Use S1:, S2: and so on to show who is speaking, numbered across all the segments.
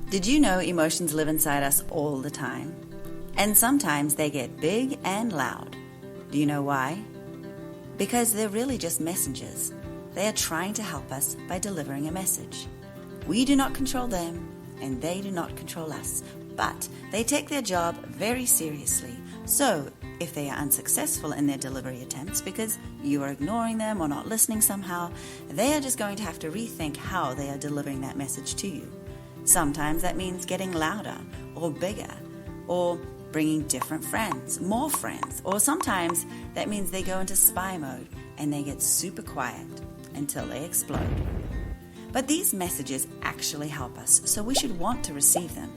S1: Did you know emotions live inside us all the time? And sometimes they get big and loud. Do you know why? Because they're really just messengers. They are trying to help us by delivering a message. We do not control them, and they do not control us. But they take their job very seriously. So, if they are unsuccessful in their delivery attempts because you are ignoring them or not listening somehow, they are just going to have to rethink how they are delivering that message to you. Sometimes that means getting louder or bigger or bringing different friends, more friends, or sometimes that means they go into spy mode and they get super quiet until they explode. But these messages actually help us, so we should want to receive them.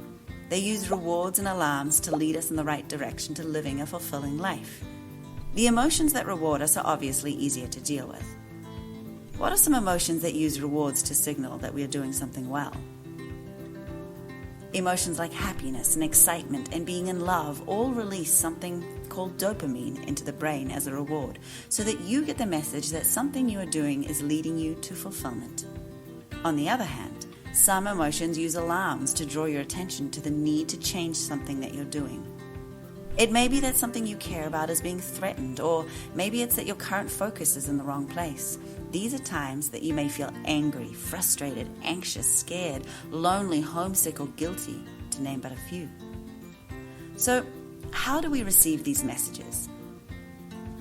S1: They use rewards and alarms to lead us in the right direction to living a fulfilling life. The emotions that reward us are obviously easier to deal with. What are some emotions that use rewards to signal that we are doing something well? Emotions like happiness and excitement and being in love all release something called dopamine into the brain as a reward, so that you get the message that something you are doing is leading you to fulfillment. On the other hand, some emotions use alarms to draw your attention to the need to change something that you're doing. It may be that something you care about is being threatened, or maybe it's that your current focus is in the wrong place. These are times that you may feel angry, frustrated, anxious, scared, lonely, homesick, or guilty, to name but a few. So, how do we receive these messages?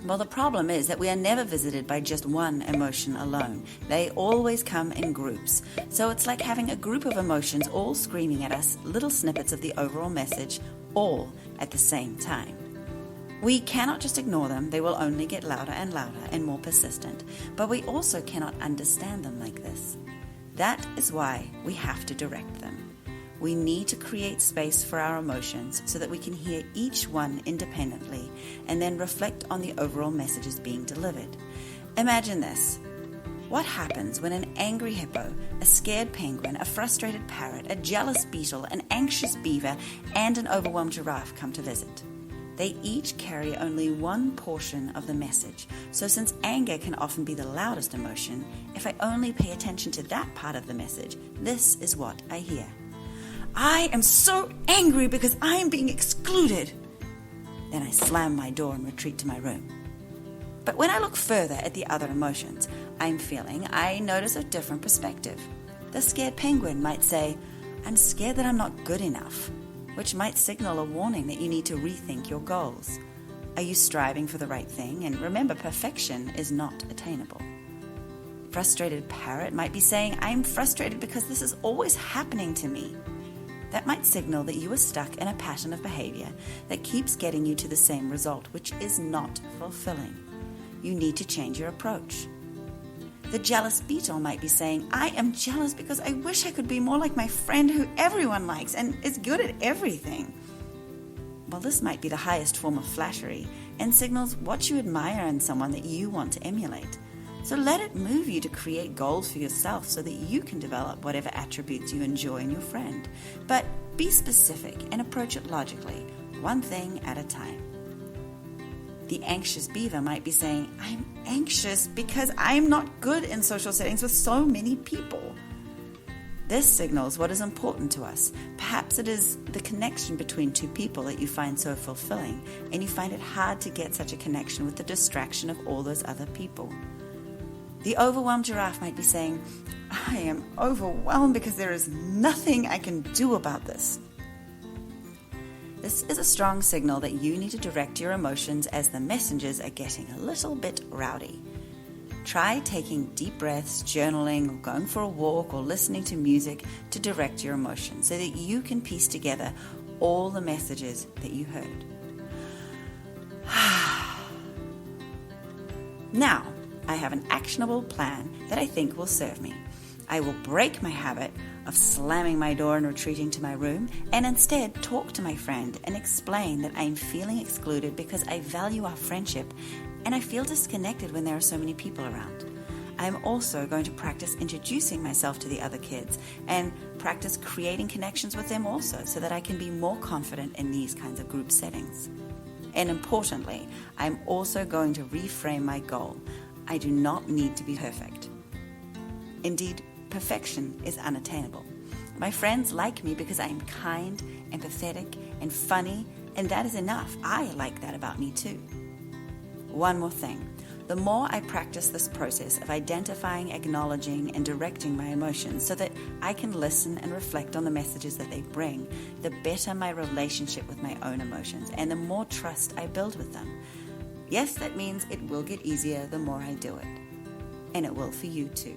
S1: Well, the problem is that we are never visited by just one emotion alone. They always come in groups. So it's like having a group of emotions all screaming at us little snippets of the overall message, all at the same time. We cannot just ignore them. They will only get louder and louder and more persistent. But we also cannot understand them like this. That is why we have to direct them. We need to create space for our emotions so that we can hear each one independently and then reflect on the overall messages being delivered. Imagine this. What happens when an angry hippo, a scared penguin, a frustrated parrot, a jealous beetle, an anxious beaver, and an overwhelmed giraffe come to visit? They each carry only one portion of the message. So since anger can often be the loudest emotion, if I only pay attention to that part of the message, this is what I hear. I am so angry because I am being excluded. Then I slam my door and retreat to my room. But when I look further at the other emotions I'm feeling, I notice a different perspective. The scared penguin might say, I'm scared that I'm not good enough, which might signal a warning that you need to rethink your goals. Are you striving for the right thing? And remember, perfection is not attainable. Frustrated parrot might be saying, I'm frustrated because this is always happening to me. That might signal that you are stuck in a pattern of behavior that keeps getting you to the same result, which is not fulfilling. You need to change your approach. The jealous beetle might be saying, I am jealous because I wish I could be more like my friend who everyone likes and is good at everything. Well, this might be the highest form of flattery and signals what you admire in someone that you want to emulate. So let it move you to create goals for yourself so that you can develop whatever attributes you enjoy in your friend. But be specific and approach it logically, one thing at a time. The anxious beaver might be saying, I'm anxious because I'm not good in social settings with so many people. This signals what is important to us. Perhaps it is the connection between two people that you find so fulfilling, and you find it hard to get such a connection with the distraction of all those other people. The overwhelmed giraffe might be saying, I am overwhelmed because there is nothing I can do about this. This is a strong signal that you need to direct your emotions as the messengers are getting a little bit rowdy. Try taking deep breaths, journaling, or going for a walk, or listening to music to direct your emotions so that you can piece together all the messages that you heard. Now, I have an actionable plan that I think will serve me. I will break my habit of slamming my door and retreating to my room, and instead talk to my friend and explain that I am feeling excluded because I value our friendship and I feel disconnected when there are so many people around. I am also going to practice introducing myself to the other kids and practice creating connections with them also so that I can be more confident in these kinds of group settings. And importantly, I'm also going to reframe my goal. I do not need to be perfect. Indeed, perfection is unattainable. My friends like me because I am kind, empathetic, and funny, and that is enough. I like that about me too. One more thing. The more I practice this process of identifying, acknowledging, and directing my emotions so that I can listen and reflect on the messages that they bring, the better my relationship with my own emotions and the more trust I build with them. Yes, that means it will get easier the more I do it. And it will for you too.